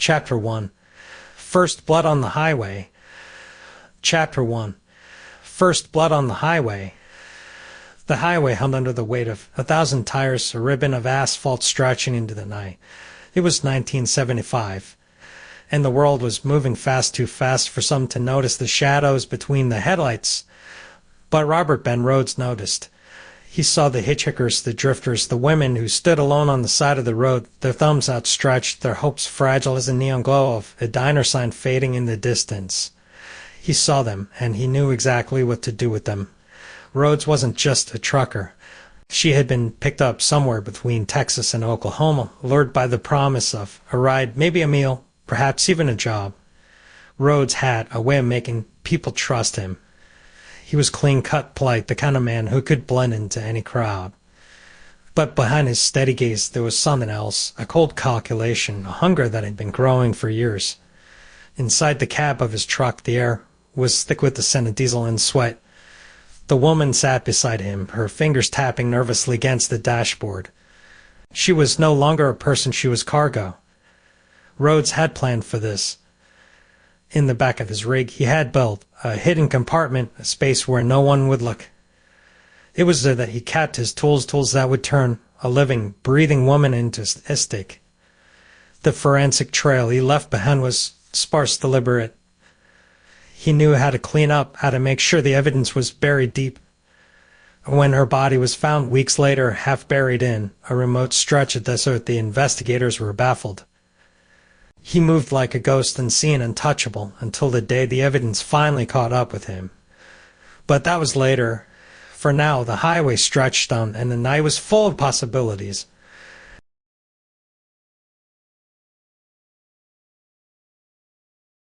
Chapter 1. First Blood on the Highway. Chapter 1. First Blood on the Highway. The highway hummed under the weight of 1,000 tires, a ribbon of asphalt stretching into the night. It was 1975, and the world was moving fast, too fast for some to notice the shadows between the headlights. But Robert Ben Rhoades noticed. He saw the hitchhikers, the drifters, the women who stood alone on the side of the road, their thumbs outstretched, their hopes fragile as the neon glow of a diner sign fading in the distance. He saw them, and he knew exactly what to do with them. Rhoades wasn't just a trucker. She had been picked up somewhere between Texas and Oklahoma, lured by the promise of a ride, maybe a meal, perhaps even a job. Rhoades had a way of making people trust him. He was clean-cut, polite, the kind of man who could blend into any crowd. But behind his steady gaze there was something else, a cold calculation, a hunger that had been growing for years. Inside the cab of his truck the air was thick with the scent of diesel and sweat. The woman sat beside him, her fingers tapping nervously against the dashboard. She was no longer a person, she was cargo. Rhoades had planned for this. In the back of his rig he had built a hidden compartment, a space where no one would look. It was there that he kept his tools that would turn a living, breathing woman into a stick. The forensic trail he left behind was sparse, deliberate. He knew how to clean up, how to make sure the evidence was buried deep. When her body was found weeks later, half buried in a remote stretch of desert, the investigators were baffled. He moved like a ghost, unseen, untouchable, until the day the evidence finally caught up with him. But that was later. For now, the highway stretched on, and the night was full of possibilities.